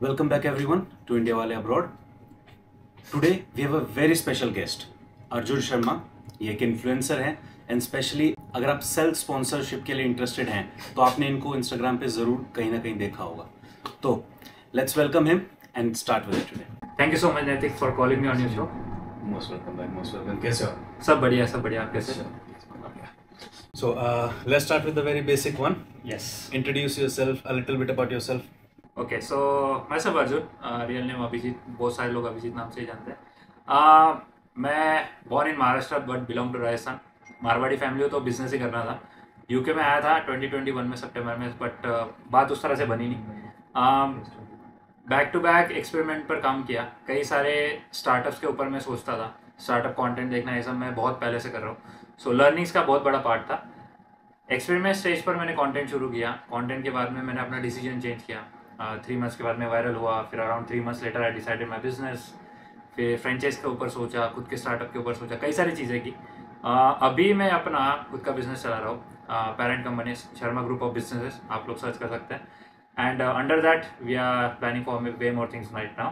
Welcome back everyone to India Wale Abroad. Today we have a very special guest, Arjun Sharma. ये एक influencer हैं and specially अगर आप self sponsorship के लिए इंटरेस्टेड हैं तो आपने इनको इंस्टाग्राम पे जरूर कहीं ना कहीं देखा होगा. तो let's welcome him and start with it today. Thank you so much Naitik for calling me on your show. Most welcome भाई, मोस्ट वेलकम. कैसे हो? सब बढ़िया आप कैसे? So let's start with the very basic one. Yes. Introduce yourself a little bit about yourself. Okay, so myself Arjun, real name Abhijeet. बहुत सारे लोग अभिजीत नाम से ही जानते हैं. मैं born in Maharashtra but belong to Rajasthan. Marwari family हो तो बिजनेस ही करना था. यूके में आया था 2021 में सितंबर में, बट बात उस तरह से बनी नहीं. बैक टू बैक एक्सपेरिमेंट पर काम किया. कई सारे स्टार्टअप्स के ऊपर मैं सोचता था. स्टार्टअप कंटेंट देखना ये सब मैं बहुत पहले से कर रहा हूँ. सो लर्निंग्स का बहुत बड़ा पार्ट था. एक्सपेरिमेंट स्टेज पर मैंने कंटेंट शुरू किया. कंटेंट के बाद में मैंने अपना डिसीजन चेंज किया. 3 मंथ्स के बाद में वायरल हुआ. फिर around 3 months later I decided my business. फिर फ्रेंचाइज के ऊपर सोचा, खुद के स्टार्टअप के ऊपर सोचा, कई सारी चीज़ें की. अभी मैं अपना खुद का बिजनेस चला रहा हूँ. Parent company Sharma group of businesses, आप लोग सर्च कर सकते हैं. And under that we are planning for way more things right now.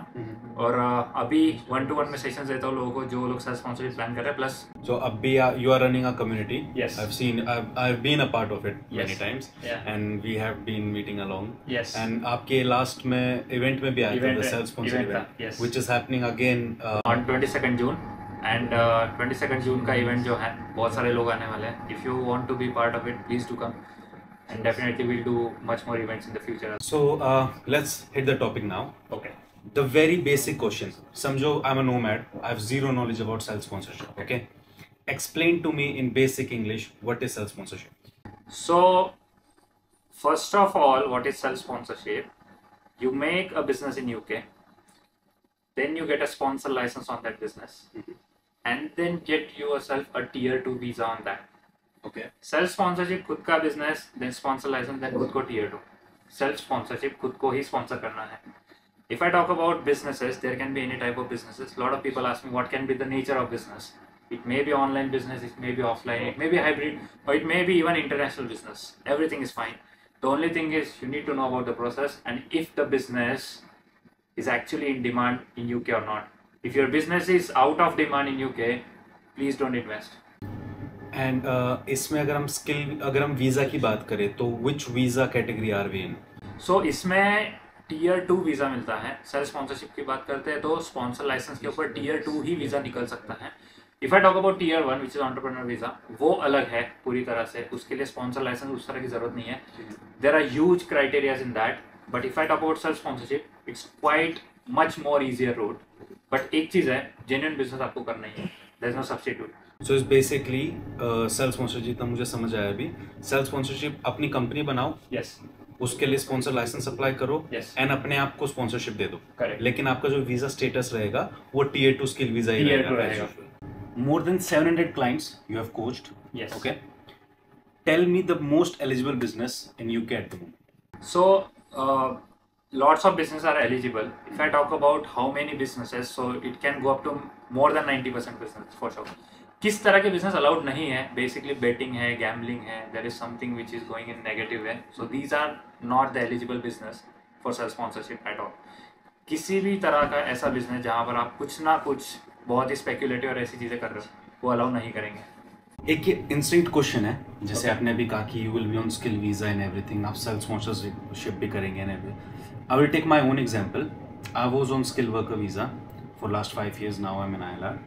और अभी 1-to-1 में सेशंस देता हूँ लोगों को जो लोग सेल्फ स्पॉन्सरशिप प्लान कर रहे हैं. प्लस So अभी you are running a community. Yes. I've been a part of it many Yes. times. Yeah. And we have been meeting along. Yes. And आपके last में event में भी आया था, Event the में- self sponsor event event, था, yes. which is happening again. On 22 June. And 22 जून का event जो है बहुत सारे लोग आने वाले हैं. If you want to be part of it please do come. And definitely will do much more events in the future. So let's hit the topic now. Okay. The very basic question. समझो I'm a nomad. I have zero knowledge about self sponsorship. Okay. Explain to me in basic English what is self sponsorship. So first of all, what is self sponsorship? You make a business in UK, then you get a sponsor license on that business, and then get yourself a tier 2 visa on that. Okay. Self sponsorship खुद का business, then sponsor licence, then खुद को tier 2. Self sponsorship खुद को ही sponsor करना है. If I talk about businesses, there can be any type of businesses. A lot of people ask me what can be the nature of business. It may be online business, it may be offline, it may be hybrid, or it may be even international business. Everything is fine. The only thing is you need to know about the process and if the business is actually in demand in UK or not. If your business is out of demand in UK, please don't invest. And इसमें अगर हम visa की बात करें तो which visa category are we in? सो इसमें tier 2 visa मिलता है. सेल्फ स्पॉन्सरशिप की बात करते हैं तो स्पॉन्सर लाइसेंस के ऊपर टियर 2 ही वीज़ा निकल सकता है. If I talk about tier 1 which is entrepreneur visa, वो अलग है पूरी तरह से. उसके लिए स्पॉन्सर लाइसेंस उस तरह की जरूरत नहीं है. There are huge criterias in that. But if I talk about self sponsorship it's quite much more easier road. But एक चीज़ है, जेन्युइन बिजनेस आपको करना ही है. There is no substitute. So is basically self sponsorship, जितना मुझे समझ आया अभी, सेल्फ स्पॉन्सरशिप अपनी कंपनी बनाओ, यस. उसके लिए स्पॉन्सर लाइसेंस अप्लाई करो Yes. एंड अपने आप को स्पॉन्सरशिप दे दो. Correct. लेकिन आपका जो वीजा स्टेटस रहेगा वो टियर 2 स्किल वीजा ही Tier 2 रहेगा. रहेगा. More than 700 clients you have coached. Yes. Okay. Tell me the most eligible business in UK at the moment. So, lots of businesses are eligible. If I talk about how many businesses, so it can go up to more than 90% business for sure. किस तरह के business allowed नहीं है? Basically betting है, gambling है, there is something which is going in negative way. So these are not the eligible business for self sponsorship at all. किसी भी तरह का ऐसा बिजनेस जहाँ पर आप कुछ ना कुछ बहुत ही स्पेक्यूलेटिव और ऐसी चीज़ें कर रहे हो, वो अलाउ नहीं करेंगे. एक ये इंस्टिंक्ट क्वेश्चन है, जैसे आपने अभी कहा कि you will be on skill visa and everything, आप सेल्फ स्पॉन्सरशिप भी करेंगे and everything. I will take my own example. I was on skill worker visa for last 5 years now. I am in ILR.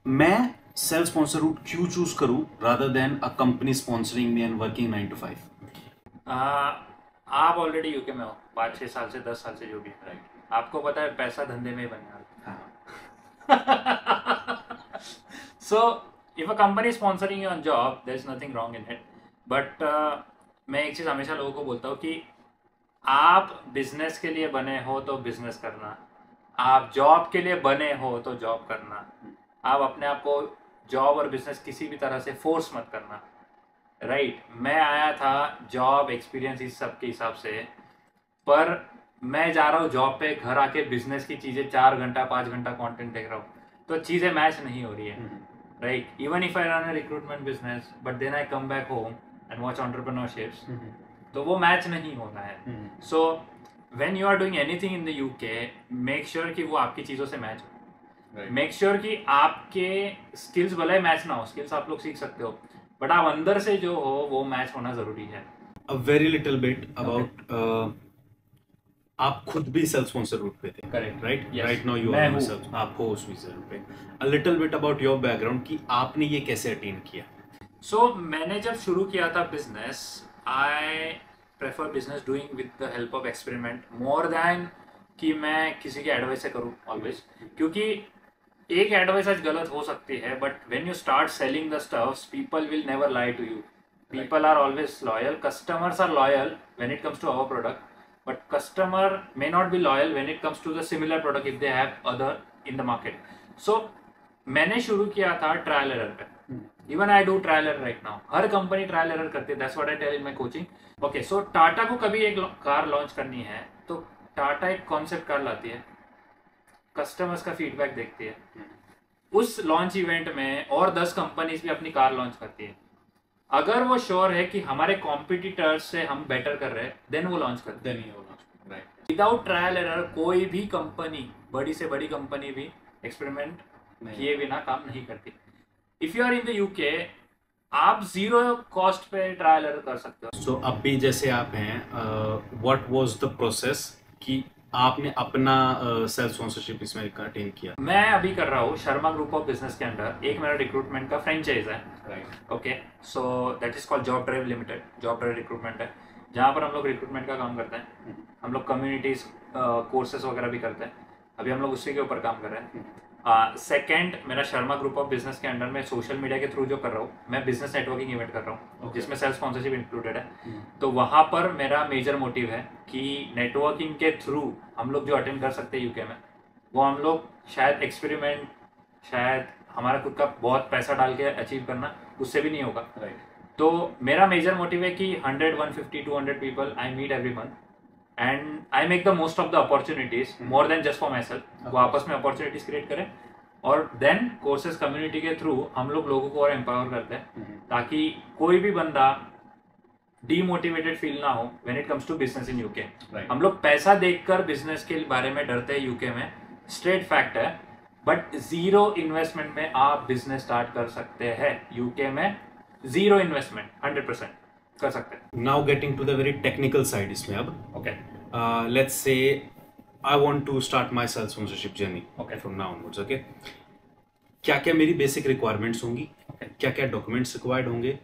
मैं self sponsor route क्यों choose करूं rather than a company sponsoring me and working 9 to 5? आप already UK में हो 5-6 साल से 10 साल से जो भी. राइट. आपको पता है पैसा धंधे में ही बनना है. So if a company is sponsoring you on job, there is nothing wrong in it. But मैं एक चीज़ हमेशा लोगों को बोलता हूँ कि आप बिजनेस के लिए बने हो तो बिजनेस करना, आप जॉब के लिए बने हो तो जॉब करना. आप अपने आप को जॉब और बिजनेस किसी भी तरह से फोर्स मत करना. राइट. मैं आया था जॉब एक्सपीरियंस इस सब के हिसाब से, पर मैं जा रहा हूँ जॉब पे, घर आके बिजनेस की चीज़ें 4 घंटा 5 घंटा कंटेंट देख रहा हूँ, तो चीज़ें मैच नहीं हो रही है. Right. Even if I run a recruitment business but then I come back home and watch entrepreneurships, तो वो मैच नहीं होता है. So when you are doing anything in the UK, make sure कि वो आपकी चीज़ों से मैच हो। Right. मेक श्योर कि आपके स्किल्स भले मैच ना हो, स्किल्स आप लोग सीख सकते हो, बट आप अंदर से जो हो वो मैच होना ज़रूरी है। A very little bit about आप खुद भी सेल्फ स्पॉन्सर रूट पे थे, Correct. Right? Yes. Right now you मैं आर हूँ। सेल्फ, आप हो उस वीजा रूट पे। A little bit about your background कि आपने ये कैसे अटेन किया। सो मैंने जब शुरू किया था business, I prefer business doing with the help of experiment more than कि मैं किसी की एडवाइस से करूँ ऑलवेज, क्योंकि एक एडवाइस आज गलत हो सकती है, but when you start selling the stuffs, people will never lie to you. People are always loyal, customers are loyal when it comes to our product, but customer may not be loyal when it comes to the similar product if they have other in the market. So मैंने शुरू किया था trial error पे। Even I do trial error right now. हर company trial error करती है, that's what I tell in my coaching. Okay, so Tata को कभी एक कार लॉन्च करनी है तो टाटा एक कॉन्सेप्ट कार लाती है, कस्टमर्स का फीडबैक देखती है, उस लॉन्च इवेंट में और 10 कंपनीज भी अपनी कार लॉन्च करती है। अगर वो श्योर है कि हमारे कॉम्पिटिटर्स से हम बेटर कर रहे हैं, देन वो लॉन्च करते हैं। राइट। विदाउट ट्रायल एरर कोई भी कंपनी, बड़ी से बड़ी कंपनी भी एक्सपेरिमेंट किए बिना काम नहीं करती। If you are in the UK, आप जीरो कॉस्ट पे ट्रायल एरर कर सकते हो। सो अब भी जैसे आप हैं, व्हाट वाज द प्रोसेस कि आपने अपना सेल्फ स्पॉन्सरशिप इसमें अटेन किया। मैं अभी कर रहा हूँ शर्मा ग्रुप ऑफ बिजनेस के अंडर, एक मेरा रिक्रूटमेंट का फ्रेंचाइज है। Right. Okay, so that is called job drive limited. Job drive recruitment है, जहाँ पर हम लोग रिक्रूटमेंट का काम करते हैं। हम लोग कम्युनिटीज कोर्सेज वगैरह भी करते हैं, अभी हम लोग उसी के ऊपर काम कर रहे हैं। सेकेंड, मेरा शर्मा ग्रुप ऑफ बिजनेस के अंडर में सोशल मीडिया के थ्रू जो कर रहा हूँ, मैं बिजनेस नेटवर्किंग इवेंट कर रहा हूँ, जिसमें सेल्फ स्पॉन्सरशिप इंक्लूडेड है। तो वहाँ पर मेरा मेजर मोटिव है कि नेटवर्किंग के थ्रू हम लोग जो अटेंड कर सकते हैं यूके में, वो हम लोग शायद एक्सपेरिमेंट, शायद हमारा खुद का बहुत पैसा डाल के अचीव करना, उससे भी नहीं होगा। राइट। तो मेरा मेजर मोटिव है कि 100, 150, 200 people I meet every month and I make the most of the opportunities more than just for myself. वो आपस में अपॉर्चुनिटीज क्रिएट करें और देन कोर्सेज कम्युनिटी के थ्रू हम लोग लोगों को और एम्पावर करते हैं, ताकि कोई भी बंदा डीमोटिवेटेड फील ना हो when it comes to business in UK. हम लोग पैसा देखकर बिजनेस के बारे में डरते हैं यूके में, स्ट्रेट फैक्ट है, बट जीरो इन्वेस्टमेंट में आप बिजनेस स्टार्ट कर सकते हैं यूके में। जीरो इन्वेस्टमेंट 100% कर सकते हैं। Now getting to the very technical side इसमें अब, okay, let's say I want to start my self sponsorship journey Okay. From now onwards. Okay, क्या क्या मेरी बेसिक रिक्वायरमेंट्स होंगी, Okay. क्या क्या डॉक्यूमेंट्स रिक्वायर्ड होंगे,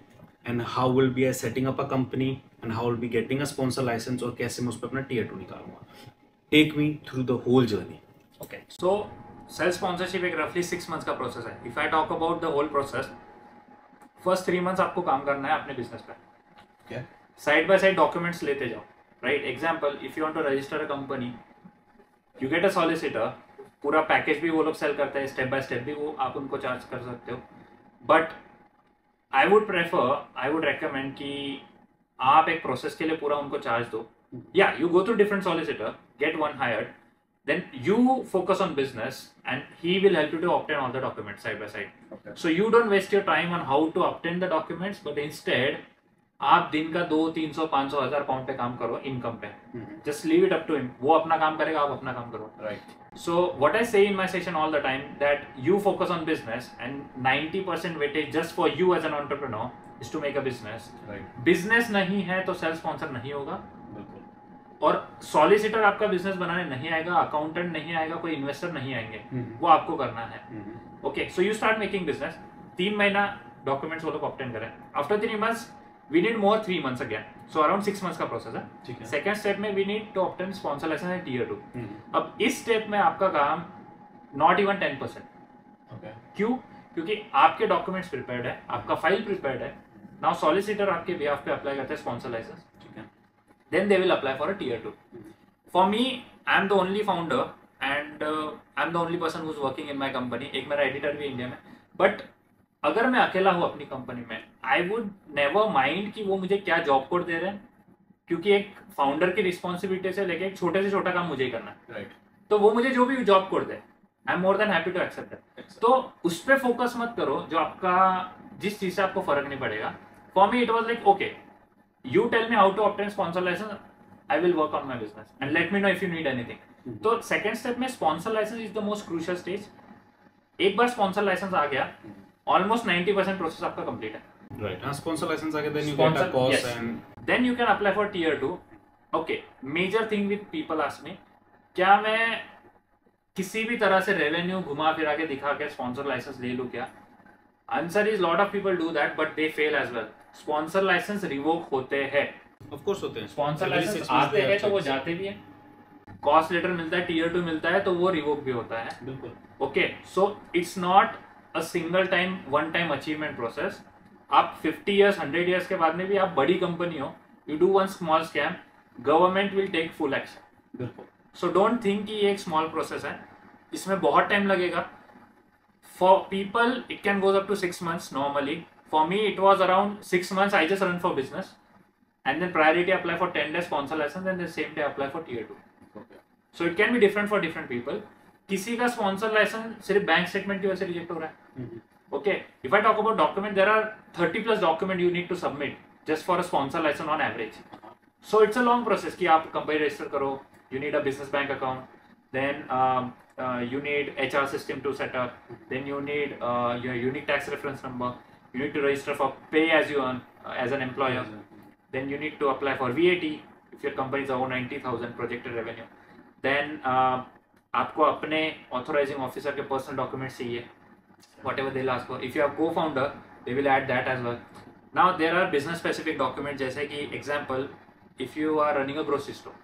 and how will be I setting up a company, and how will be getting a sponsor licence, और कैसे मैं उस पर अपना टियर 2 निकालूंगा। Take me through the whole journey. Okay, so self sponsorship एक रफली 6 मंथ्स का प्रोसेस है। If I talk about the whole process, first 3 months आपको काम करना है अपने बिजनेस पे। साइड बाय साइड डॉक्यूमेंट्स लेते जाओ, right? Example, if you want to register a company, you get a solicitor, पूरा पैकेज भी वो लोग सेल करते हैं, स्टेप बाय स्टेप भी वो आप उनको चार्ज कर सकते हो। बट आई वुड रेकमेंड कि आप एक प्रोसेस के लिए पूरा उनको चार्ज दो। या you go through different solicitor, get one hired, then you focus on business and he will help you to obtain all the documents side by side. Okay. So you don't waste your time on how to obtain the documents, but instead आप दिन का 200, 300, 500, 1000 pound पे काम करो income पे। Just leave it up to him, वो अपना काम करेगा, आप अपना काम करो। Right. So what I say in my session all the time, that you focus on business and 90% weightage just for you as an entrepreneur is to make a business. Right. Business नहीं है तो self sponsor नहीं होगा, बिल्कुल। और solicitor आपका business बनाने नहीं आएगा, अकाउंटेंट नहीं आएगा, कोई इन्वेस्टर नहीं आएंगे, वो आपको करना है। Okay, so you start making business. 3 महीना डॉक्यूमेंट्स वो लोग ऑब्टेन करें। After 3 months we need more 3 months again, so around 6 months का प्रोसेस है। ठीक है। सेकेंड स्टेप में we need to obtain sponsor licence and tier 2। अब इस स्टेप में आपका काम नॉट इवन 10%। ओके। क्यों? क्योंकि आपके डॉक्यूमेंट्स प्रिपेयर्ड है, आपका फाइल प्रिपेयर्ड है। नाउ सॉलिसिटर आपके बिहाफ पे अप्लाई करते हैं sponsor licence, then they will apply for a tier 2. For me, I am the only founder and I am the only person who is working in my company. एक मेरा editor भी India में, but अगर मैं अकेला हूँ अपनी company में, आई वुड नेवर माइंड कि वो मुझे क्या जॉब कोड दे रहे हैं, क्योंकि एक फाउंडर की रिस्पॉन्सिबिलिटी से लेके एक छोटे से छोटा काम मुझे ही करना है। राइट। तो वो मुझे जो भी जॉब कोड दे, I am more than happy to accept that. तो उस पर फोकस मत करो जो आपका, जिस चीज से आपको फर्क नहीं पड़ेगा। For me it was like, okay, you tell me how to obtain sponsor license, I will work on my business and let me know if you need anything. तो सेकेंड स्टेप में sponsor licence is the most crucial stage. एक बार sponsor licence आ गया, almost 90% process आपका complete है. Right. Sponsor license आगे then you get a course yes. and then you can apply for tier 2. Okay, major thing with people ask me, क्या मैं किसी भी तरह से रेवेन्यू घुमा फिरा के दिखा के स्पॉन्सर लाइसेंस ले लूँ क्या? Answer is lot of people do that but they fail as well. Sponsor licence revoke होते हैं. of course होते हैं. स्पॉन्सर लाइसेंस आते हैं तो वो जाते भी हैं. कॉस्ट लेटर मिलता है, टीयर 2 मिलता है तो वो रिवोक भी होता है. बिल्कुल. Okay, so it's not a single time one time achievement process. आप 50 ईयर्स 100 ईयर्स के बाद में भी आप बड़ी कंपनी हो, you do one small scam, government will take full action. बिल्कुल. सो डोंट थिंक कि ये एक स्मॉल प्रोसेस है, इसमें बहुत टाइम लगेगा. For people it can goes up to 6 months normally. For me it was around 6 months. I just run for business and then priority apply for 10 days sponsor license and then same day apply for tier 2. Okay. So it can be different for different people. किसी का sponsor license सिर्फ bank statement की वजह से reject हो रहा है. Okay, if I talk about document, there are 30 plus document you need to submit just for a sponsor license on average. So it's a long process कि आप company register करो, you need a business bank account, then you need HR system to set up, then you need your unique tax reference number, you need to register for pay as you earn as an employer. Then you need to apply for VAT if your company is over 90,000 projected revenue. Then आपको अपने authorizing officer के personal documents चाहिए, whatever they'll ask for. If you have co-founder, they will add that as well. Now there are business specific documents जैसे कि example, if you are running a grocery store,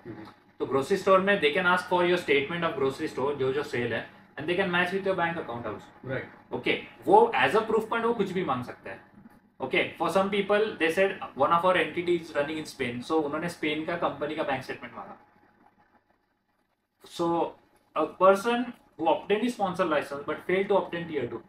तो grocery store में they can ask for your statement of grocery store जो sale है, and they can match with your bank account also. Right. Okay, वो as a proof point वो कुछ भी मांग सकता है. Okay, for some people they said one of our entities is running in Spain, so उन्होंने Spain का company का बैंक स्टेटमेंट मांगा. So a person who obtained his sponsor license but failed to obtain tier 2,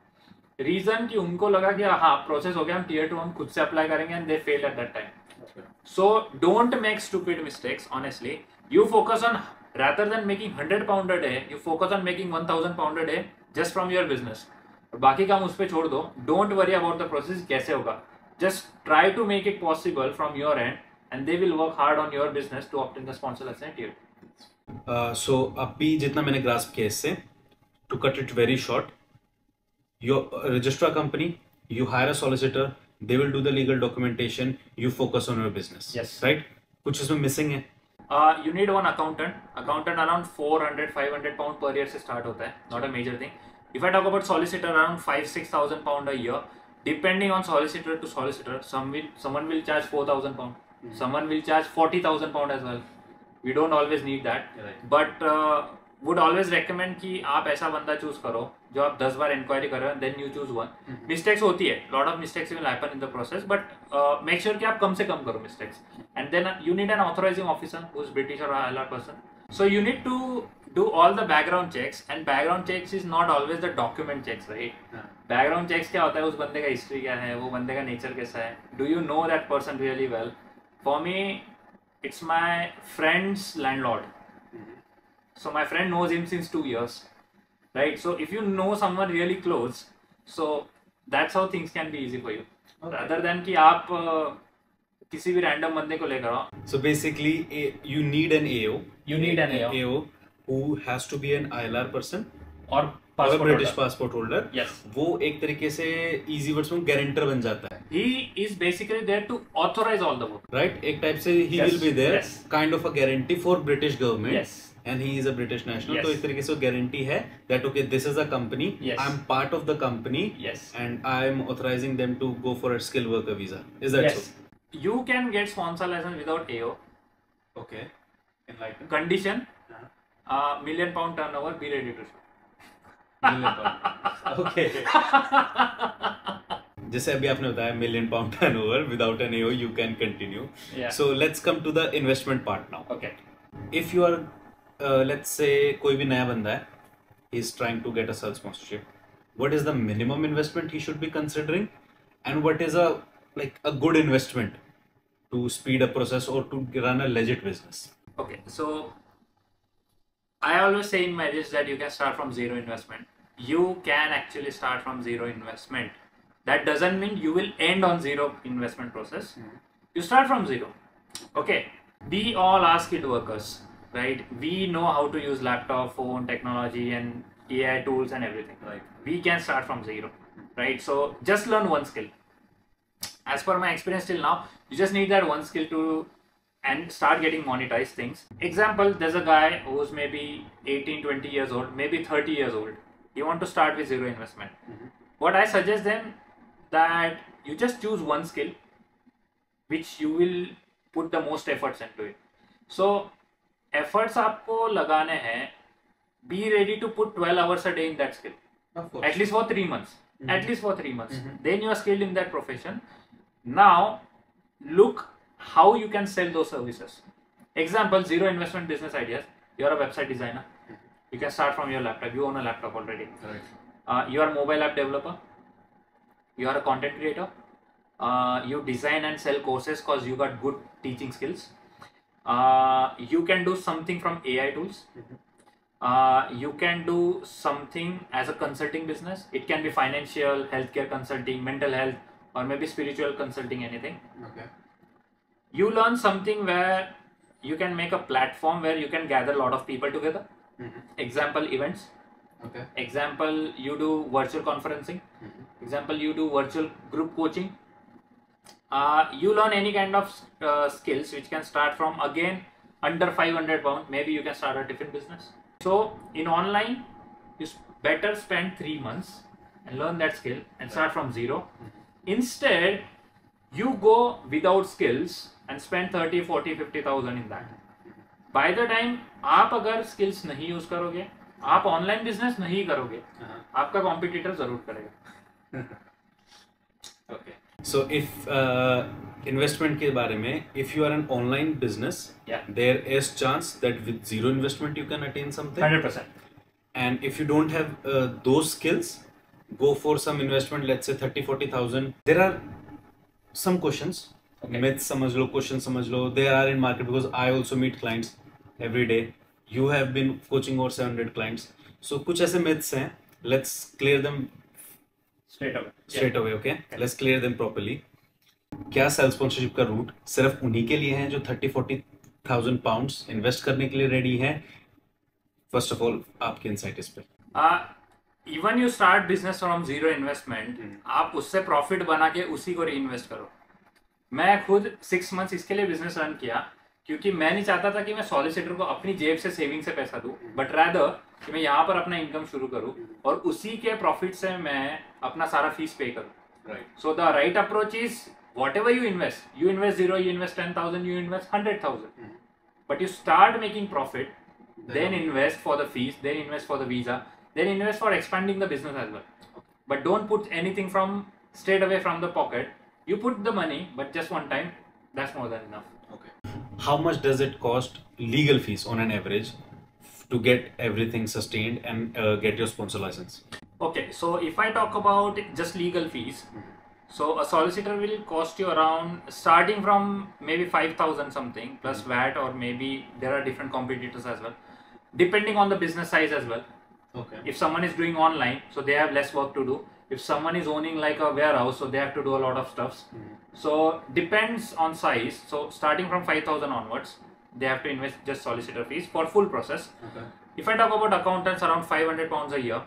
reason कि उनको लगा कि हाँ process हो गया, हम tier 2 हम खुद से अप्लाई करेंगे, and they failed at that time. Okay. So don't make stupid mistakes. Honestly, you focus on, rather than making 100 pound a day, you focus on making 1000 pound a day just from your business. बाकी काम उस पर छोड़ दो. Don't worry about the process कैसे होगा. Just try to make it possible from your end and they will work hard on your business to obtain the sponsor licence tier 2. So अभी जितना मैंने ग्रास्प किया इससे, to cut it very short, you register a company, you hire a solicitor, they will do the legal documentation, you focus on your business. Yes. Right. कुछ इसमें missing है. You need one accountant. Accountant around 400-500 pound per year से start होता है. Not a major thing. If I talk about solicitor, around 5,000-6,000 pound a year, depending on solicitor to solicitor. Someone will charge 4,000 pound. Someone will charge 40,000 pound as well. We don't always need that. Right. But would always recommend कि आप ऐसा बंदा choose करो जो आप 10 बार inquiry कर रहे हो, then you choose one. Mistakes होती है, lot of mistakes will happen in the process, but make sure कि आप कम से कम करो mistakes. And then you need an authorizing officer who is British or ILR person. So you need to do all the background checks, and background checks is not always the document checks, right? Background checks क्या होता है, उस बंदे का history क्या है, वो बंदे का nature कैसा है, do you know that person really well? For me, it's my friend's landlord. So my friend knows him since 2 years, right? So if you know someone really close, so that's how things can be easy for you. Okay. Rather than कि आप किसी भी random बंदे को लेकर आओ. So basically, you need an AO. You need an AO. Who has to be an ILR person और British passport holder. Yes. वो एक तरीके से easy words में guarantor बन जाता है. He is basically there to authorize all the work. Right. एक type से he Yes. will be there, Yes. kind of a guarantee for British government. Yes. And he is a British national. Yes. तो एक तरीके से guarantee है that okay, this is a company. Yes. I'm part of the company. Yes. And I'm authorizing them to go for a skilled worker visa. Is that Yes. so? You can get sponsor license without AO. Okay. Enlighten. Condition, £1,000,000 turnover, be ready to show. Okay. जैसे अभी आपने बताया £1,000,000 turnover without an AO you can continue. Yeah. So let's come to the investment part now. Okay. If you are let's say कोई भी नया बंदा है, he is trying to get a self sponsorship, what is the minimum investment he should be considering, and what is a good investment to speed up process or to run a legit business? Okay, so I always say in my list that you can start from zero investment. You can actually start from zero investment. That doesn't mean you will end on zero investment process. You start from zero. Okay, We all are skilled workers, right? We know how to use laptop, phone, technology, and AI tools and everything. Right. We can start from zero, right? So just learn one skill. As per my experience till now, you just need that one skill to and start getting monetized things. Example, there's a guy who's maybe 18, 20 years old, maybe 30 years old. You want to start with zero investment. What I suggest them that you just choose one skill which you will put the most efforts into it. So efforts आपको लगाने हैं. Be ready to put 12 hours a day in that skill. Of course. At least for 3 months. At least for 3 months. Then you are skilled in that profession. Now look how you can sell those services. Example, zero investment business ideas. You are a website designer. You can start from your laptop. You own a laptop already. Right. You are a mobile app developer. You are a content creator. You design and sell courses because you got good teaching skills. You can do something from AI tools. You can do something as a consulting business. It can be financial, healthcare consulting, mental health, or maybe spiritual consulting, anything. Okay. You learn something where you can make a platform where you can gather a lot of people together. Example, events. Okay. Example, you do virtual conferencing. Example, you do virtual group coaching. You learn any kind of skills which can start from again under 500 pounds. Maybe you can start a different business. So in online, you better spend 3 months and learn that skill and start from zero. Instead, you go without skills and spend 30, 40, 50,000 in that. By the time आप अगर skills नहीं use करोगे, आप online business नहीं करोगे, आपका competitor जरूर करेगा. Okay. So if investment के बारे में, if you are an online business, there is chance that with zero investment you can attain something. 100%. And if you don't have those skills, go for some investment. Let's say 30, 40,000. There are some questions. Okay. Myths समझ लो, questions समझ लो. They are in market because I also meet clients every day. You have been coaching over 700 clients. So कुछ ऐसे myths हैं. Let's clear them straight away. Okay. Let's clear them properly. क्या sales sponsorship का root सिर्फ उन्हीं के लिए है जो 30-40,000 पाउंड्स इन्वेस्ट करने के लिए रेडी हैं? फर्स्ट ऑफ ऑल आपके इनसाइट इस पे. Even you start business from zero investment, आप उससे प्रॉफिट बना के उसी को रीइन्वेस्ट करो. मैं खुद 6 मंथ्स इसके लिए बिजनेस रन किया क्योंकि मैं नहीं चाहता था कि मैं सॉलिसिटर को अपनी जेब से सेविंग से पैसा दूं, बट रैदर कि मैं यहाँ पर अपना इनकम शुरू करूँ और उसी के प्रॉफिट से मैं अपना सारा फीस पे करूँ. Right. So the right approach is whatever you invest zero, you invest 10,000, you invest 100,000. But you start making profit, then invest for the fees, then invest for the visa, then invest for expanding the business as well. But don't put anything from straight away from the pocket. You put the money, but just one time. That's more than enough. Okay. How much does it cost legal fees on an average to get everything sustained and get your sponsor license? Okay, so if I talk about just legal fees, so a solicitor will cost you around starting from maybe 5,000 something plus VAT, or maybe there are different competitors as well, depending on the business size as well. Okay. If someone is doing online, so they have less work to do. If someone is owning like a warehouse, so they have to do a lot of stuffs. So depends on size. So starting from 5,000 onwards, they have to invest just solicitor fees for full process. Okay. If I talk about accountants, around 500 pounds a year.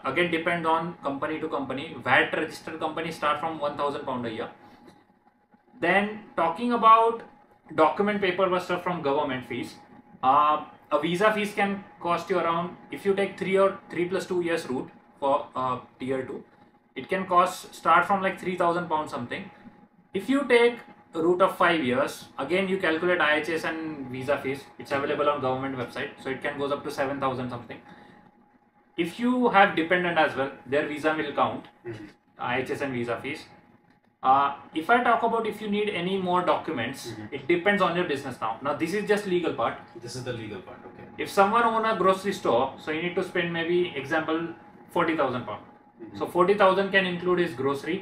Again depend on company to company. VAT registered companies start from 1,000 pound a year. Then talking about document paperwork stuff from government fees, a visa fees can cost you around, if you take 3 plus 2 years route for tier 2, it can cost start from like 3,000 pounds something. If you take a route of 5 years, again you calculate IHS and visa fees. It's available on government website, so it can goes up to 7,000 something. If you have dependent as well, their visa will count, IHS and visa fees. If I talk about if you need any more documents, it depends on your business now. Now this is just legal part. This is the legal part. Okay. If someone own a grocery store, so you need to spend maybe example 40,000 pound. So 40,000 can include his grocery,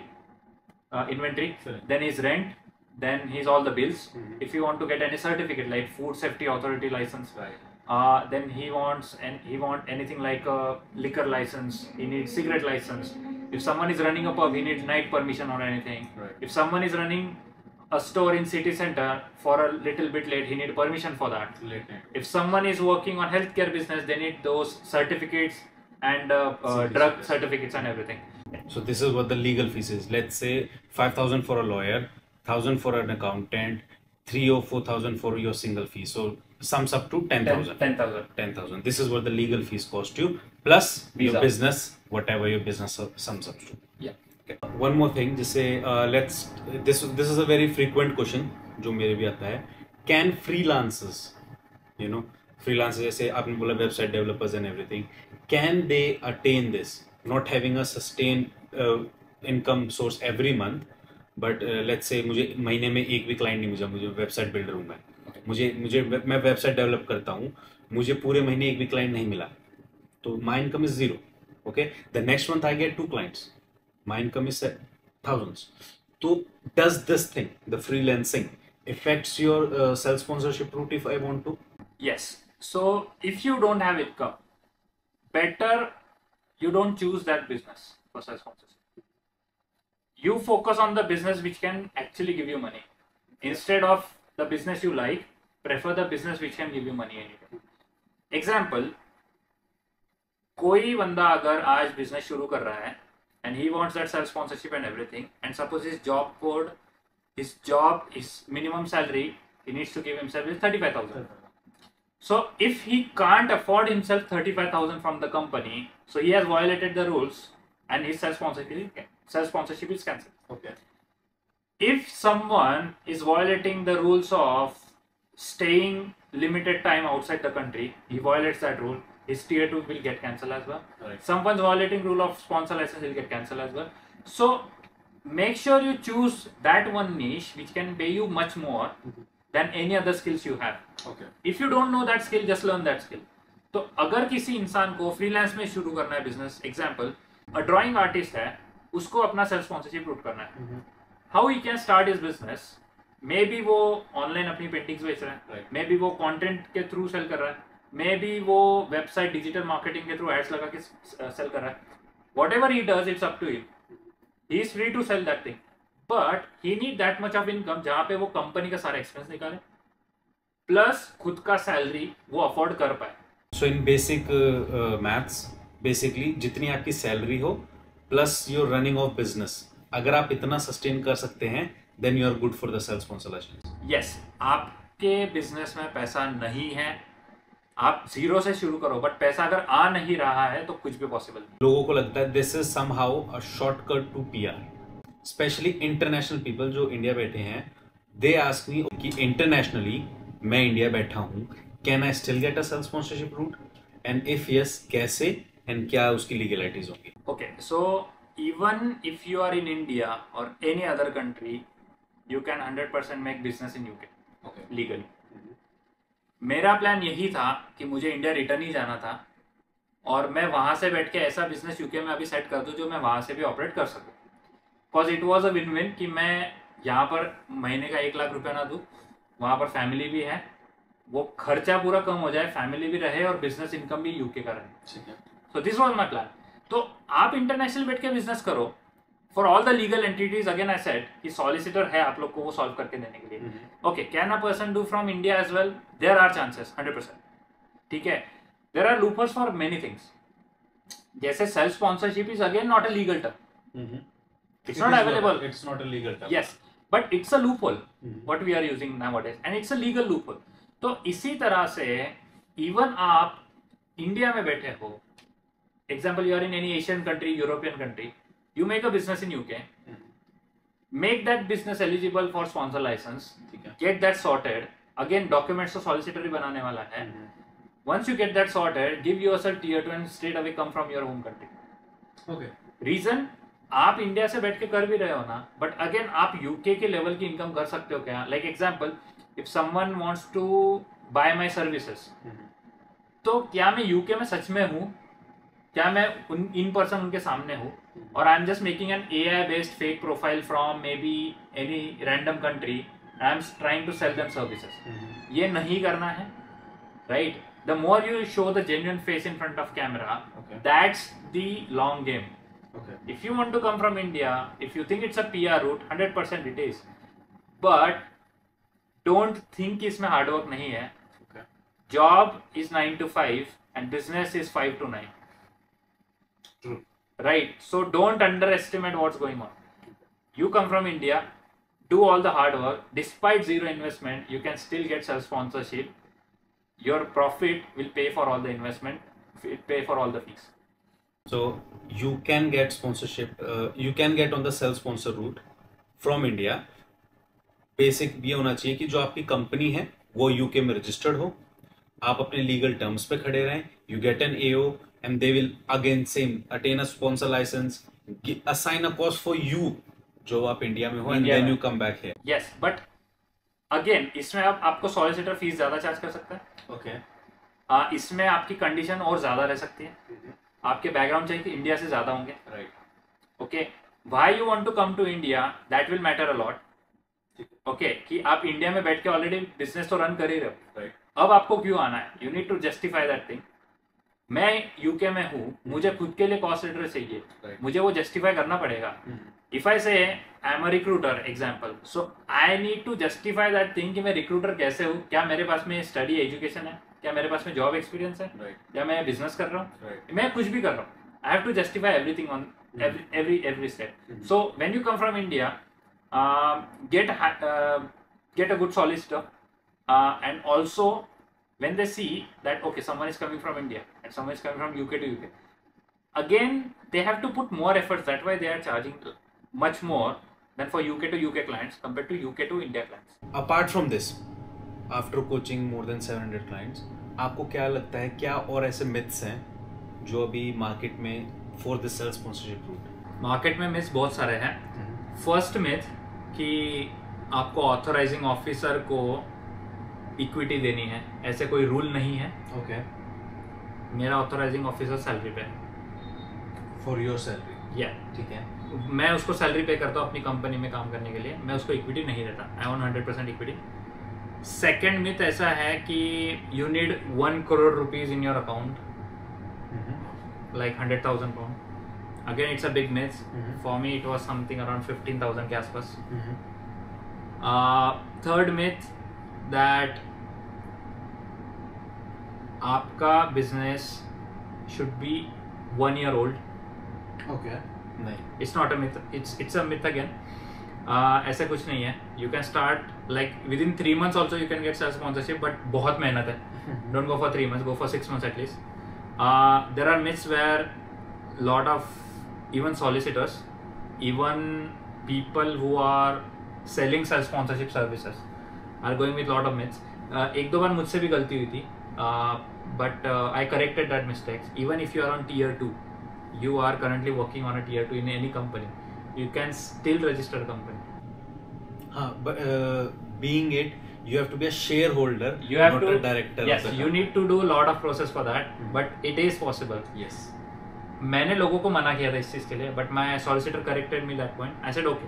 inventory, then his rent, then his all the bills. If you want to get any certificate like food safety authority license, right. Then he wants anything like a liquor license, he needs cigarette license. If someone is running a pub, he needs night permission or anything. Right. If someone is running a store in city center for a little bit late, he need permission for that. Late night. If someone is working on healthcare business, they need those certificates and drug certificates and everything. So this is what the legal fees is. Let's say 5,000 for a lawyer, 1,000 for an accountant, 3 or 4,000 for your single fee. So sums up to 10,000. 10,000. 10,000. This is what the legal fees cost you, plus Visa. your business, whatever your business sums up to. Yeah. Okay. One more thing, जैसे this is a very frequent question जो मेरे भी आता है. Can freelancers, you know, freelancers जैसे आपने बोला website developers and everything, can they attain this? Not having a sustained income source every month, but let's say मुझे महीने में एक भी client नहीं मिला, मुझे website builder हूँ मैं website develop करता हूँ, मुझे पूरे महीने एक भी client नहीं मिला, तो my income is 0. Okay, the next month I get 2 clients. My income is thousands. So does this thing, the freelancing, affects your self-sponsorship route if I want to? Yes. So if you don't have income, better you don't choose that business for self-sponsorship. You focus on the business which can actually give you money. Instead of the business you like, prefer the business which can give you money anyway. Example, कोई बंदा अगर आज business शुरू कर रहा है and he wants that self sponsorship and everything, and suppose his job is minimum salary he needs to give himself is 35,000. So if he can't afford himself 35,000 from the company, so he has violated the rules and his self sponsorship is cancelled. Okay. If someone is violating the rules of staying limited time outside the country, he violates that rule, his tier 2 will get cancelled as well. Right. Someone's violating rule of sponsor license will get cancelled as well. So make sure you choose that one niche which can pay you much more than any other skills you have. Okay. If you don't know that skill, just learn that skill. तो अगर किसी इंसान को freelance में शुरू करना है business, example a drawing artist है, उसको अपना सेल्फ स्पॉन्सरशिप रूट करना है, how he can start his business? Maybe वो ऑनलाइन अपनी पेंटिंग्स बेच रहा है, मे बी वो कंटेंट के थ्रू सेल कर रहा है, मे बी वो वेबसाइट डिजिटल मार्केटिंग के थ्रू एड्स लगा के सेल कर रहा है. Whatever he does, it's up to him. He is free to cell that thing, but he need that much of income जहाँ पे वो कंपनी का सारा एक्सपेंस निकाले प्लस खुद का सैलरी वो अफोर्ड कर पाए. So in basic maths, basically जितनी आपकी सैलरी हो plus your running of business, अगर आप इतना सस्टेन कर सकते हैं then you are good for the self sponsorship. Yes, आपके बिजनेस में पैसा नहीं है, आप जीरो से शुरू करो, बट पैसा अगर आ नहीं रहा है तो कुछ भी पॉसिबल नहीं. लोगों को लगता है this is somehow a shortcut to PR, specially international people जो इंडिया बैठे हैं. दे आस्क मी कि इंटरनेशनली मैं इंडिया बैठा हूँ, can I still get a self sponsorship route, and if yes कैसे, एंड क्या उसकी लीगलिटीज होंगी. Okay, so even if you are in India और any other country, you can 100% make business in UK legally. मेरा plan यही था कि मुझे इंडिया रिटर्न ही जाना था और मैं वहाँ से बैठ के ऐसा बिजनेस यूके में अभी सेट कर दूँ जो मैं वहाँ से भी ऑपरेट कर सकूँ. Because it was a win win कि मैं यहाँ पर महीने का 1 लाख रुपया ना दूँ, वहाँ पर फैमिली भी है, वो खर्चा पूरा कम हो जाए, फैमिली भी रहे और बिजनेस इनकम भी यूके का रहे. So this was my plan. तो आप इंटरनेशनल बैठ के बिजनेस करो. For all the legal entities, again I said कि सॉलिसिटर है आप लोग को वो सॉल्व करके देने के लिए. Okay, can a person do from India as well? There are chances 100%. ठीक है, there are loopholes for many things. जैसे self sponsorship is again not a legal term, it's not available. It's not a legal term. Yes, but it's a loophole what we are using nowadays, and it's a legal loophole. तो इसी तरह से even आप India में बैठे हो, example you are in any Asian country, European country, you make a business in UK, make that business eligible for sponsor license, get that sorted. Again, documents तो solicitor ही बनाने वाला है. Once you get that sorted, give yourself tier 2 and straight away come from your home country. Okay. Reason, आप India से बैठ के कर भी रहे हो ना, बट अगेन आप यूके के लेवल की इनकम कर सकते हो क्या? Like example, if someone wants to buy my services, तो क्या मैं यूके में सच में हूँ? क्या मैं इन पर्सन उनके सामने हूँ? और I am just making an AI based fake profile from maybe any random country, I am trying to sell them services. ये नहीं करना है, right? The more you show the genuine face in front of camera, that's the long game. If you want to come from India, if you think it's a PR route, 100% it is. But don't think कि इसमें hard work नहीं है. Okay. Job is 9 to 5 and business is 5 to 9. True. Right? So don't underestimate what's going on. You come from India, do all the hard work. Despite zero investment, you can still get self-sponsorship. Your profit will pay for all the investment, will pay for all the fees. So you can get sponsorship, you can get on the self-sponsor route from India. Basic ये होना चाहिए कि जो आपकी company है वो UK में registered हो, आप अपने लीगल टर्म्स पे खड़े रहें, you get an AO and they will again same attain a sponsor licence, assign a cost for you जो आप इंडिया में हो, and then you come back here. Yes, but again इसमें आपको सॉलिसिटर फीस ज्यादा चार्ज कर सकता है. ओके. इसमें आपकी कंडीशन और ज्यादा रह सकती है. आपके बैकग्राउंड चाहिए कि इंडिया से ज्यादा होंगे. Right. Okay, why you want to come to India, that will matter a lot. Okay, कि आप इंडिया में बैठ के ऑलरेडी बिजनेस तो रन कर ही रहे हो. राइट. अब आपको क्यों आना है? You need to justify that thing. मैं यूके में हूँ, मुझे खुद के लिए कॉस्ट सेंटर चाहिए. Right. मुझे वो जस्टिफाई करना पड़ेगा. If I say I am a recruiter example, so I need to justify that thing कि मैं रिक्रूटर कैसे हूँ. क्या मेरे पास में स्टडी एजुकेशन है? क्या मेरे पास में जॉब एक्सपीरियंस है? Right. या मैं बिजनेस कर रहा हूँ? Right. मैं कुछ भी कर रहा हूँ. I have to justify everything on every step. So when you come from India, get a good solicitor, and also when they see that okay, someone is coming from India and someone is coming from UK to UK, again they have to put more efforts. That's why they are charging much more than for UK to UK clients compared to UK to India clients. Apart from this, after coaching more than 700 clients, आपको क्या लगता है, क्या और ऐसे myths हैं जो अभी मार्केट में for the self sponsorship route? Market में मिथ्स बहुत सारे हैं. फर्स्ट मिथ कि आपको ऑथराइजिंग ऑफिसर को इक्विटी देनी है, ऐसे कोई रूल नहीं है. ओके. मेरा ऑथराइजिंग ऑफिसर सैलरी पे, फॉर योर सैलरी. या ठीक है. मैं उसको सैलरी पे करता हूँ अपनी कंपनी में काम करने के लिए. मैं उसको इक्विटी नहीं देता. आई ओन 100% इक्विटी. सेकेंड मिथ ऐसा है कि you need 1 crore rupees in your account, like 100,000 pound. Again, it's a big myth. For me, it was something around 15,000 के आसपास. Third myth that आपका business should be 1 year old. Okay. नहीं. It's not a myth. It's a myth again. ऐसा कुछ नहीं है. You can start like within 3 months also you can get self sponsorship, but बहुत मेहनत है. Don't go for 3 months. Go for 6 months at least. There are myths where lot of even solicitors, even people who are selling self sponsorship services are going with lot of myths. एक दो बार मुझसे भी गलती हुई थी, but I corrected that mistakes. Even if you are on tier 2, you are currently working on a tier 2 in any company, you can still register a company. हाँ, but being it, you have to be a shareholder, you have not to, a director. Yes, you need to do a lot of process for that, but it is possible. Yes. मैंने लोगों को मना किया था इस चीज के लिए, but my solicitor corrected me that point. I said okay,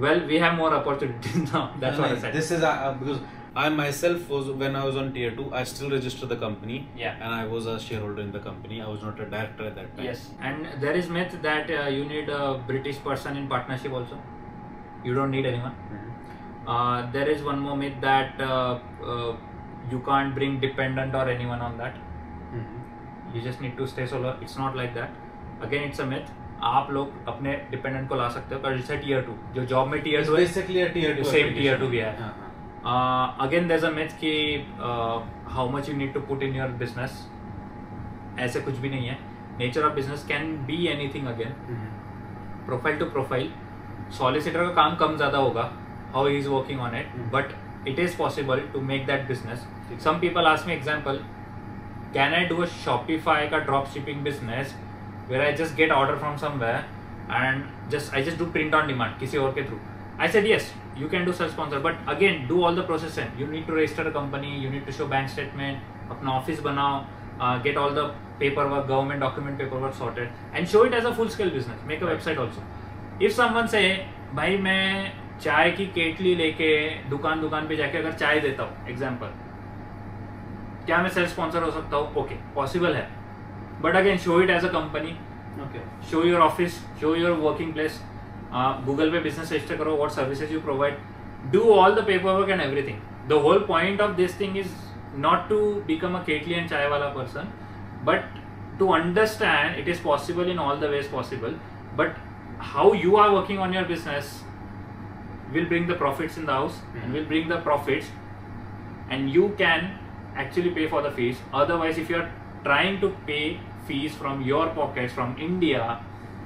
well we have more opportunities now. That's what I said. This is because I myself was, when I was on tier 2, I still registered the company. Yeah. And I was a shareholder in the company. I was not a director at that time. Yes, and there is myth that you need a British person in partnership also. You don't need anyone. There is one more myth that you can't bring dependent or anyone on that. You just need to stay solo. It's not like that. Again, it's a myth. आप लोग अपने dependent को ला सकते हो, पर जैसे tier 2 जो job में tier 2 है, basically a tier 2 same tier 2 भी है. Again, there's a myth कि how much you need to put in your business. ऐसे कुछ भी नहीं है. Nature of business can be anything again. Profile to profile. Solicitor का काम कम ज़्यादा होगा. How he is working on it, but it is possible to make that business. Some people ask me example, can I do a Shopify का drop shipping business where I just get order from somewhere and I just do print on demand किसी और के through? I said yes, you can do self sponsor, but again do all the process. You need to register a company, you need to show bank statement, अपना office बनाओ, get all the paperwork, government document paperwork sorted, and show it as a full scale business. Make a website also. If someone say भाई मैं चाय की केटली लेके दुकान पे जाके अगर चाय देता हूँ एग्जाम्पल, क्या मैं सेल्फ स्पॉन्सर हो सकता हूँ? ओके, पॉसिबल है, but again show it as a company. Show your office, show your working place. Google पे बिजनेस रजिस्टर करो, what services you provide. do all the paperwork and everything. The whole point of this thing is not to become a Ketli and chai wala person, but to understand it is possible in all the ways possible. But how you are working on your business will bring the profits in the house and will bring the profits, and you can actually pay for the fees. Otherwise, if you are trying to pay fees from your pockets from India,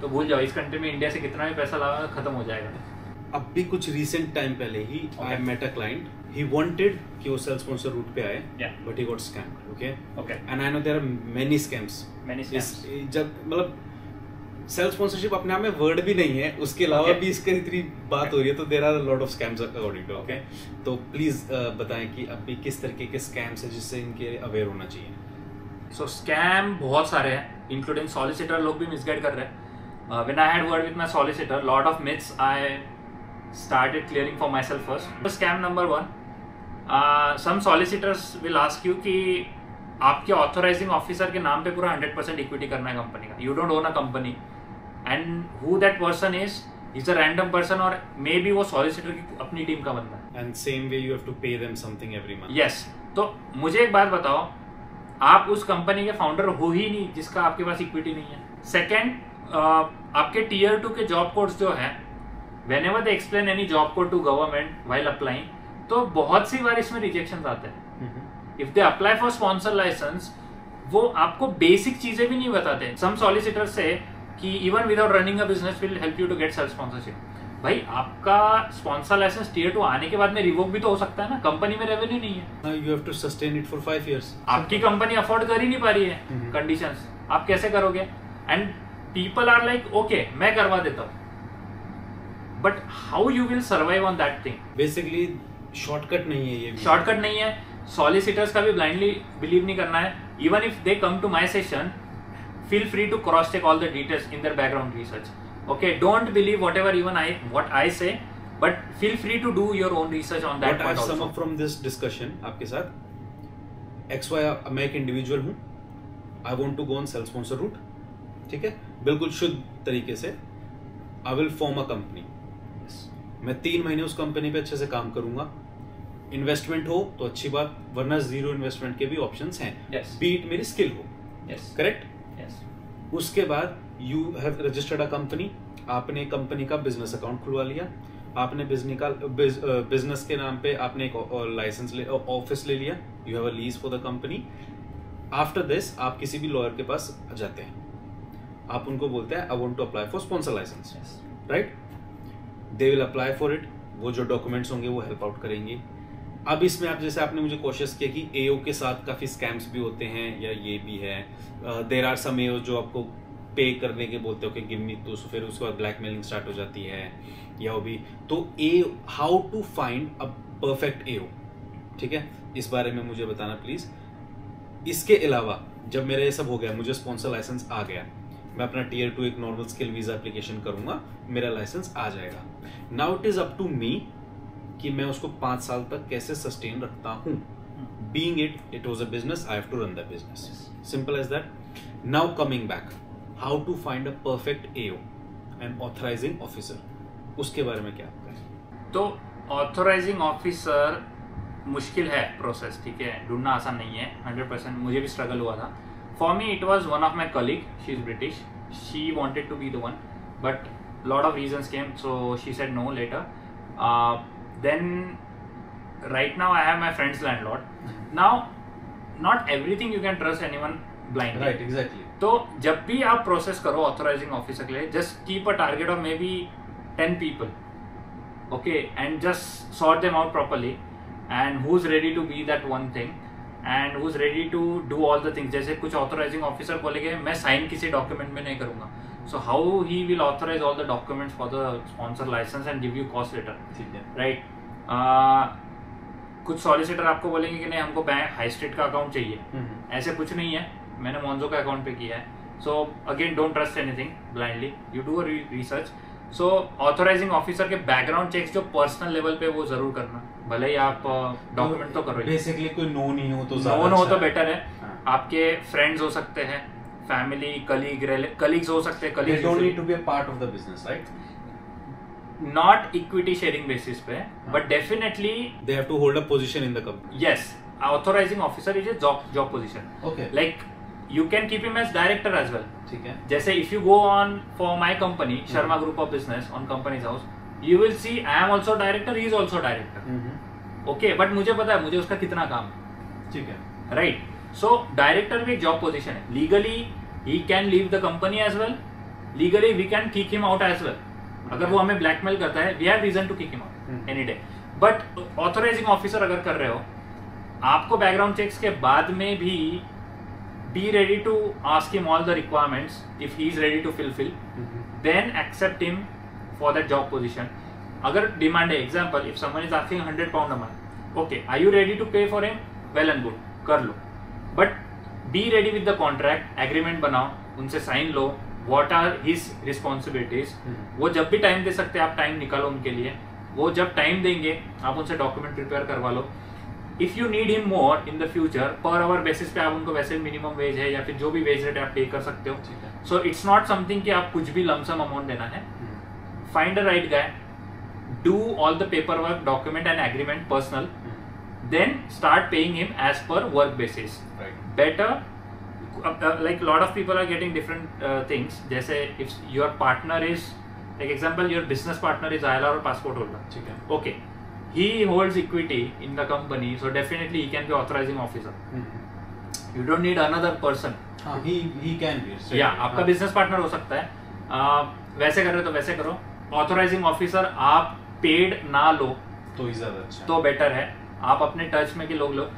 तो भूल जाओ, इस country में India से कितना भी पैसा लगा खत्म हो जाएगा. अभी कुछ रिसेंट टाइम पहले ही I met a client, he wanted कि वो सेल्फ स्पॉन्सर रूट पे आए, but he got scammed. Okay, and I know there are many scams. जब मतलब सेल्फ स्पॉन्सरशिप अपने आप में वर्ड भी नहीं है, उसके अलावा भी इसकी इतनी बात हो रही है, तो there are a lot of scams according to. Okay, तो प्लीज बताएं कि अभी किस तरीके के स्कैम्स है जिससे इनके अवेयर होना चाहिए. सो स्कैम बहुत सारे हैं, इंक्लूडिंग सॉलिसिटर लोग भी मिसगाइड कर रहे हैं. When I had word with my solicitor, lot of myths I started clearing for myself first. Scam number 1, some solicitors will ask you कि आपके ऑथराइजिंग ऑफिसर के नाम पे पूरा 100% इक्विटी करना है कंपनी का. You don't own a company, and who that person is a random person, और मे बी वो सॉलिसिटर की अपनी टीम का बंदा है. And same way you have to pay them something every month. Yes. तो मुझे एक बात बताओ, आप उस कंपनी के फाउंडर हो ही नहीं जिसका आपके पास इक्विटी नहीं है. सेकेंड, आपके टीयर 2 के जॉब कोड्स जो है, whenever they explain any job code to government while applying, तो बहुत सी बार इसमें रिजेक्शंस आते हैं. If they apply for sponsor license, वो आपको बेसिक चीजें भी नहीं बताते. Some solicitors say कि even without running a business will help you to get self sponsorship. भाई, आपका स्पॉन्सर लाइसेंस टीयर 2 आने के बाद में रिवोक भी तो हो सकता है ना, कंपनी में रेवेन्यू नहीं है. You have to sustain it for 5 years. आपकी कंपनी अफोर्ड कर ही नहीं पा रही है कंडीशंस, आप कैसे करोगे? And people are like, okay मैं करवा देता हूँ, but how you will survive on that thing? Basically shortcut नहीं है, ये शॉर्टकट नहीं है. सॉलिसिटर्स का भी ब्लाइंडली बिलीव नहीं करना है. Even if they come to my session, feel free to cross check all the details in their background research. Okay, don't believe whatever even what I say, but feel free to do your own research on that point also. Sum up from this discussion आपके साथ, XY मैं एक individual हूं, I want to go on self sponsor route. ठीक है, बिल्कुल शुद्ध तरीके से. I will form a company. मैं 3 महीने उस कंपनी पे अच्छे से काम करूंगा. इन्वेस्टमेंट हो तो अच्छी बात, वरना जीरो इन्वेस्टमेंट के भी ऑप्शंस हैं. बीट मेरी स्किल हो. करेक्ट. उसके बाद you have registered a company. आपने कंपनी का बिजनेस अकाउंट खुलवा लिया. आपने बिजनेस के नाम पे आपने एक लाइसेंस ऑफिस ले लिया. You have a lease for the company. After this आप किसी भी लॉयर के पास जाते हैं, आप उनको बोलते हैं I want to apply for sponsor licence. Right, they will apply for it. वो जो डॉक्यूमेंट्स होंगे वो हेल्प आउट करेंगे. अब इसमें आप जैसे आपने मुझे क्वेश्चन किया कि एओ के साथ काफी स्कैम्स भी होते हैं या ये भी है. देयर आर सम एओ जो आपको पे करने के बोलते हो कि गिव मी, तो फिर उसके बाद ब्लैकमेलिंग स्टार्ट हो जाती है या वो भी. तो how to find a perfect AO, ठीक है, इस बारे में मुझे बताना प्लीज. इसके अलावा जब मेरा ये सब हो गया, मुझे स्पॉन्सर लाइसेंस आ गया, मैं अपना टीयर 2 एक नॉर्मल स्किल वीजा एप्लीकेशन करूंगा, मेरा लाइसेंस आ जाएगा. Now it is up to me कि मैं उसको 5 साल तक कैसे सस्टेन रखता हूं. Being it was a business, I have to run the business. Simple as that. Now coming back, how to find a perfect AO and authorising officer, उसके बारे में क्या आपका? तो ऑथराइजिंग ऑफिसर मुश्किल है प्रोसेस, ठीक है, ढूंढना आसान नहीं है. 100% मुझे भी स्ट्रगल हुआ था. For me, it was one of my colleague. She's British. She wanted to be the one, but lot of reasons came, so she said no later. Then, right now, I have my friend's landlord. Now, not everything you can trust anyone blindly. Right, exactly. तो जब भी आप process करो authorising officer के लिए, just keep a target of may be 10 people, okay, and just sort them out properly, and who's ready to be that one thing. And who's ready to do all the things. जैसे कुछ authorising officer बोलेंगे मैं sign किसी document में नहीं करूंगा, so how he will authorise all the documents for the sponsor licence and give you cost letter. Right. कुछ solicitor आपको बोलेंगे कि नहीं हमको बैंक हाई स्ट्रीट का अकाउंट चाहिए. ऐसे कुछ नहीं है, मैंने मोन्जो का अकाउंट पे किया है. So again don't trust anything blindly, you do research. So authorising officer के बैकग्राउंड चेक्स जो पर्सनल लेवल पे वो जरूर करना, भले ही आप डॉक्यूमेंट तो करो. बेसिकली कोई नो नहीं हो तो नोन हो तो बेटर है. आपके फ्रेंड्स हो सकते हैं, फैमिली, कलीग्स हो सकते हैं. Colleagues don't need to be a part of the business, right? Not equity sharing basis पे, but definitely they have to hold a position in the company. Yes, authorising officer is a job position. Okay, like you can keep him as director as well. ठीक है। जैसे if you go on for my company Sharma group of business on Companies House, you will see I am also director, he is also director. Okay, but मुझे पता है मुझे उसका कितना काम है, ठीक है, राइट। सो डायरेक्टर भी एक जॉब पोजीशन है। Legally he can leave the company as well, legally we can kick him out as well. अगर वो हमें ब्लैकमेल करता है, we have reason to kick him out any day. But authorising officer अगर कर रहे हो, आपको बैकग्राउंड चेक्स के बाद में भी be ready to ask him all the requirements if he is ready to fulfill, then accept him for that job position. अगर डिमांड है, example if someone is asking 100 pound a month, okay, are you ready to pay for him? Well and good, कर लो, but be ready with the contract, agreement बनाओ, उनसे sign लो, what are his responsibilities. वो जब भी time दे सकते हैं आप टाइम निकालो उनके लिए, वो जब टाइम देंगे आप उनसे डॉक्यूमेंट प्रिपेयर करवा लो। If you need him more in the future, per hour basis पे आप उनको वैसे मिनिमम वेज है या फिर जो भी वेज रेट आप पे कर सकते हो। सो इट्स नॉट समथिंग कि आप कुछ भी लमसम अमाउंट देना है। Find a right guy, do all the paper work, document and agreement personal, then start paying him as per work basis. Better, like lot of people are getting different things. जैसे if your partner is, like example, your business partner is ILR or passport holder, ठीक है, okay, he holds equity in the company, so definitely he can be authorizing officer. You don't need another person. he can be, yeah, आपका business partner हो सकता है। वैसे कर रहे हो तो वैसे करो। authorizing officer आप paid ना लो तो ही ज्यादा अच्छा, तो बेटर है। आप अपने टच में के लोग लो।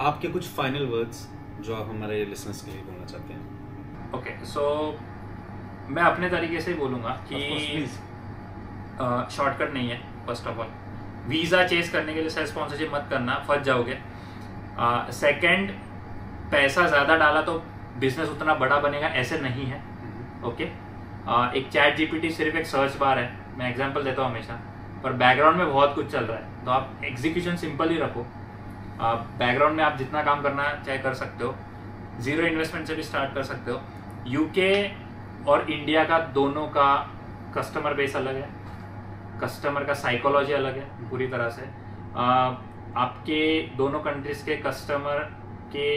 आपके कुछ फाइनल वर्ड्स जो आप हमारे लिसनर्स के लिए बोलना चाहते हैं? ओके, सो मैं अपने तरीके से बोलूँगा कि शॉर्टकट नहीं है। First of all, visa chase करने के लिए सेल्फ स्पॉन्सरशिप मत करना, फंस जाओगे। सेकंड, पैसा ज़्यादा डाला तो बिजनेस उतना बड़ा बनेगा, ऐसे नहीं है। ओके, एक चैट जीपीटी सिर्फ एक सर्च बार है, मैं एग्जांपल देता हूँ हमेशा, पर बैकग्राउंड में बहुत कुछ चल रहा है। तो आप एग्जीक्यूशन सिंपल ही रखो। बैकग्राउंड में आप जितना काम करना चाहे कर सकते हो। जीरो इन्वेस्टमेंट से भी स्टार्ट कर सकते हो। यूके और इंडिया का दोनों का कस्टमर बेस अलग है, कस्टमर का साइकोलॉजी अलग है पूरी तरह से। आपके दोनों कंट्रीज के कस्टमर के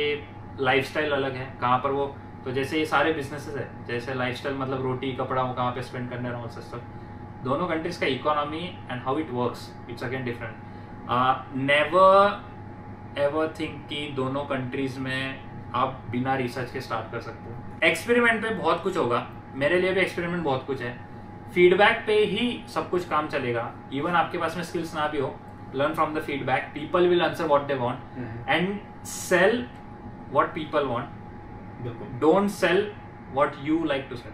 लाइफस्टाइल अलग है, कहाँ पर वो, तो जैसे ये सारे बिजनेसेस है, जैसे लाइफस्टाइल मतलब रोटी कपड़ा वो कहाँ पे स्पेंड करने रहा सिस्टम, दोनों कंट्रीज का economy and how it works, it's again different. Never ever think कि दोनों कंट्रीज में आप बिना रिसर्च के स्टार्ट कर सकते हो। एक्सपेरिमेंट पे बहुत कुछ होगा, मेरे लिए भी एक्सपेरिमेंट बहुत कुछ है। फीडबैक पे ही सब कुछ काम चलेगा। इवन आपके पास में स्किल्स ना भी हो, learn from the feedback, people will answer what they want and sell what people want, don't sell what you like to cell.